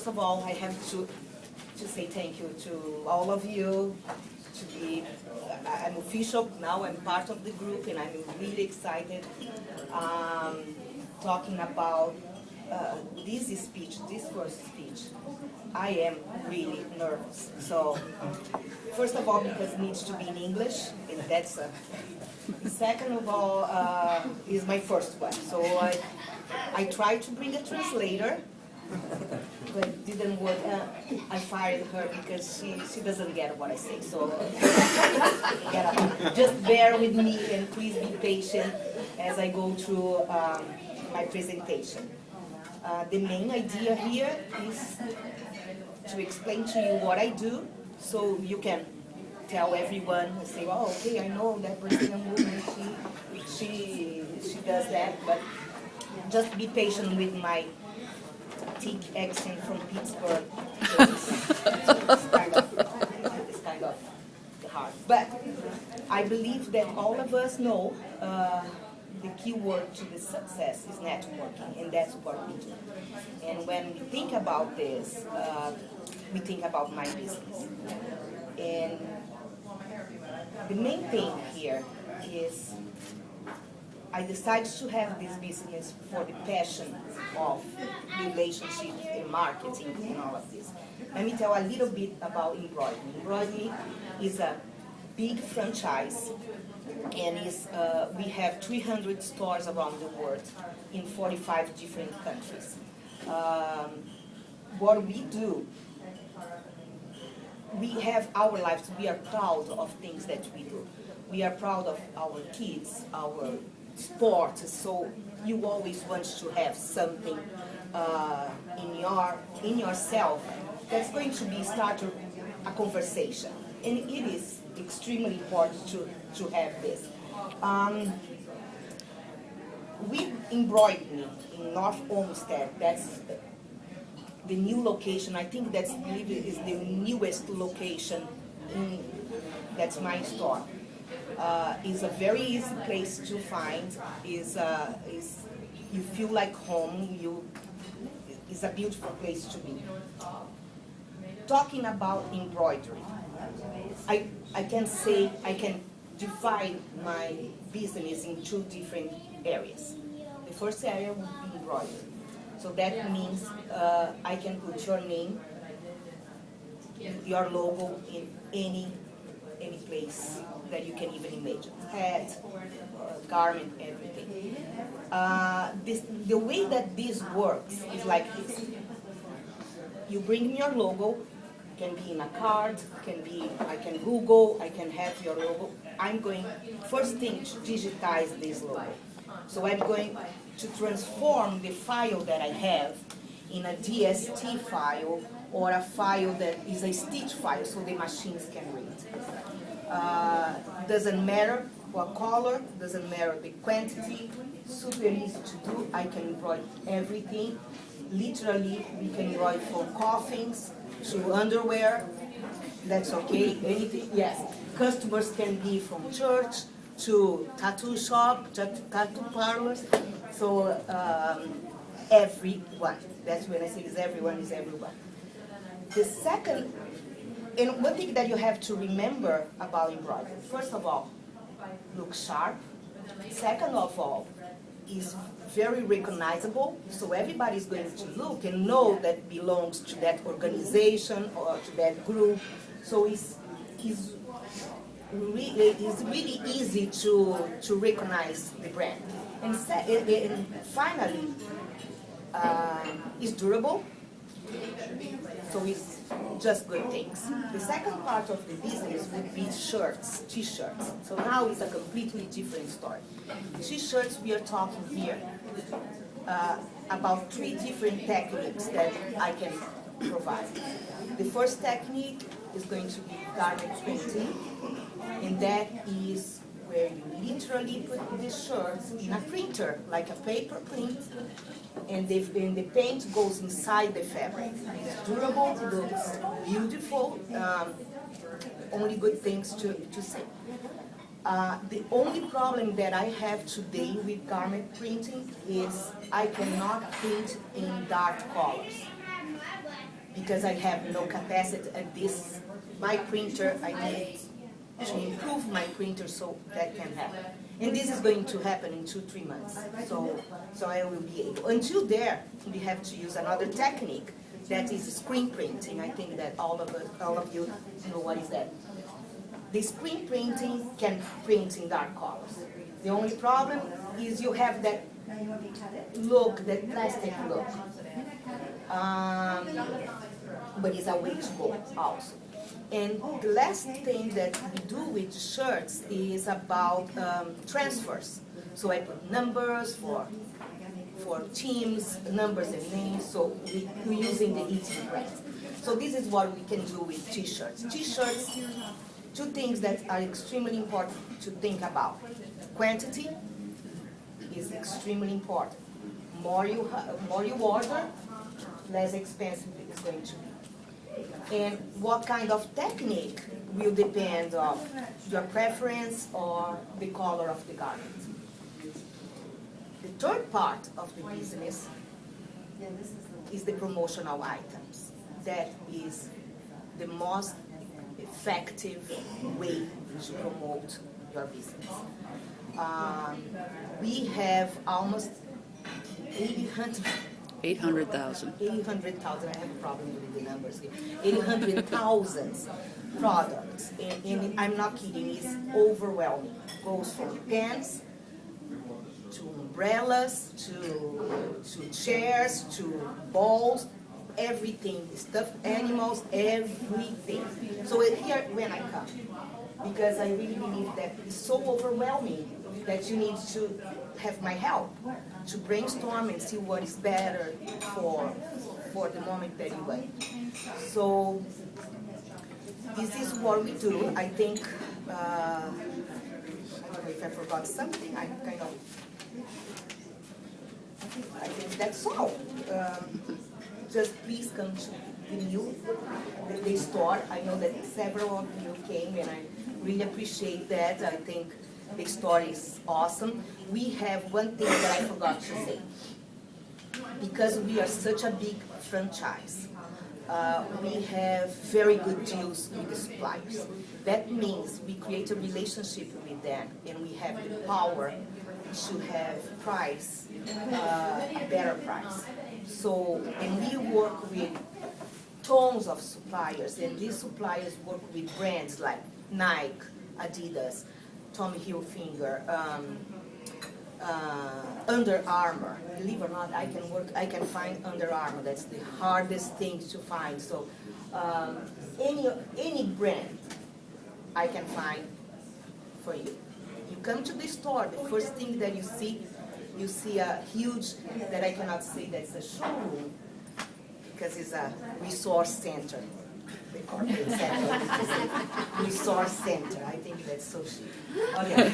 first of all, I have to say thank you to all of you. I'm official now, I'm part of the group, and I'm really excited talking about this speech, this first speech. I am really nervous. So, first of all, because it needs to be in English, and that's second of all, is my first one. So I tried to bring a translator, but it didn't work. I fired her because she doesn't get what I say. So just bear with me and please be patient as I go through my presentation. The main idea here is to explain to you what I do, so you can tell everyone and say, oh, okay, I know that Brazilian woman, she does that, but just be patient with my thick accent from Pittsburgh. It's kind of hard. But I believe that all of us know the key word to the success is networking, and that's what we do. And when we think about this, we think about my business. And the main thing here is I decided to have this business for the passion of relationships and marketing and all of this. Let me tell a little bit about EmbroidMe. EmbroidMe is a big franchise, and we have 300 stores around the world in 45 different countries. What we do, we have our lives, we are proud of things that we do. We are proud of our kids, our sports, so you always want to have something in yourself that's going to start a conversation. And it is extremely important to have this. We EmbroidMe in North Olmsted, that's the new location. I think I believe it is the newest location that's my store. Is a very easy place to find. Is you feel like home. It's a beautiful place to be. Talking about embroidery, I can divide my business in two different areas. The first area would be embroidery. So that means I can put your name, your logo in any place that you can even imagine. Hat, garment, everything. The way that this works is like this. You bring me your logo, can be in a card, I can Google, I can have your logo. I'm going, first thing, to digitize this logo. So I'm going to transform the file that I have in a DST file or a file that is a stitch file so the machines can read. Doesn't matter what color, doesn't matter the quantity, super easy to do. I can embroider everything. Literally, we can embroider from coffins to underwear. That's okay, anything, yes. Customers can be from church to tattoo shop, tattoo parlors. So everyone, that's when I say is everyone. The second, and one thing that you have to remember about embroidery, first of all, look sharp. Second of all, is very recognizable, so everybody is going to look and know that belongs to that organization or to that group. So it's really easy to recognize the brand. And finally, it's durable. So it's just good things. The second part of the business would be shirts, t-shirts. So now it's a completely different story. T-shirts, we are talking here about 3 different techniques that I can provide. The first technique is going to be garment printing, and that is where you literally put the shirts in a printer, like a paper print, and the paint goes inside the fabric. It's durable, it looks beautiful, only good things to say. The only problem that I have today with garment printing is I cannot print in dark colors. because I have no capacity at this, my printer, I need to improve my printer so that can happen. And this is going to happen in 2-3 months. So I will be able. Until there, we have to use another technique that is screen printing. I think that all of you know what is that. The screen printing can print in dark colors. The only problem is you have that look, that plastic look. But it's a way to go also. And the last thing that we do with shirts is about transfers. So I put numbers for teams, numbers and names, so we're using the eating brand. So this is what we can do with t-shirts. T-shirts, two things that are extremely important to think about. Quantity is extremely important. More you order, less expensive it's going to be. And what kind of technique will depend on your preference or the color of the garment. The third part of the business is the promotional items. That is the most effective way to promote your business. We have almost 800,000. I have a problem with the numbers here. 800,000 products, and I'm not kidding, it's overwhelming. It goes from pens, to umbrellas, to chairs, to balls, everything, stuffed animals, everything. So here when I come, because I really believe that it's so overwhelming that you need to have my help to brainstorm and see what is better for the moment that you want. So this is what we do. I think, I don't know if I forgot something, I think that's all. Just please come to the store. I know that several of you came and I really appreciate that. I think the store is awesome. We have one thing that I forgot to say. Because we are such a big franchise, we have very good deals with the suppliers. That means we create a relationship with them and we have the power to have price, a better price. So, and we work with tons of suppliers, and these suppliers work with brands like Nike, Adidas, Tommy Hilfiger, Under Armour. Believe it or not, I can find Under Armour. That's the hardest thing to find. So any brand I can find for you. You come to the store, the first thing that you see a huge, that I cannot say that's a showroom, because it's a resource center. The corporate center. Resource center. I think that's so chic. Okay.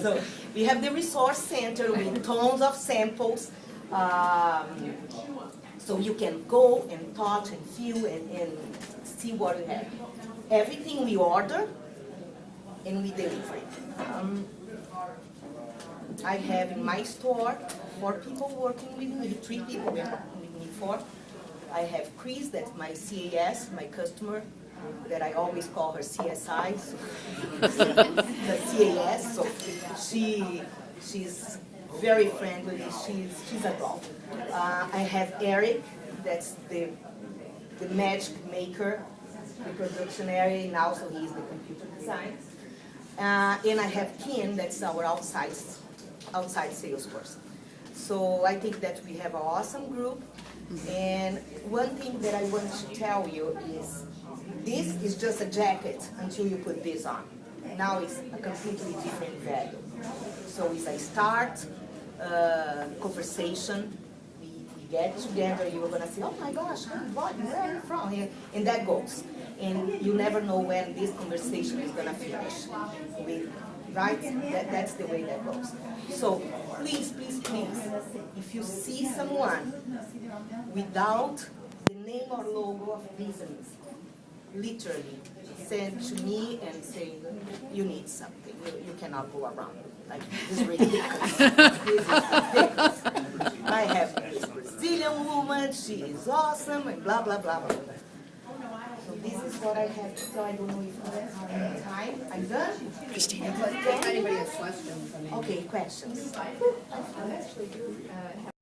So we have the resource center with tons of samples. So you can go and touch and feel and see what we have. Everything we order and we deliver it. I have in my store 4 people working with me, 3 people working with me, 4. I have Chris, that's my CAS, my customer, that I always call her CSI, so the CAS. So she's very friendly. She's a doll. I have Eric, that's the magic maker, the production area, and also he's the computer design. And I have Ken, that's our outside salesperson. So I think that we have an awesome group. And one thing that I want to tell you is, this is just a jacket until you put this on. Now it's a completely different value. So it's a start, conversation. We get together, you're going to say, oh my gosh, where are you from? And that goes. And you never know when this conversation is going to finish. Right? That's the way that goes. So please, please, please, if you see someone without the name or logo of business, literally send to me and say, you need something. You cannot go around. Like, this is ridiculous. This is ridiculous. I have this Brazilian woman brilliant, she is awesome, and blah, blah, blah, blah. So this is what I have to tell. I don't know if I have time. I'm done? Cristina. If anybody has questions, I mean. Okay, questions.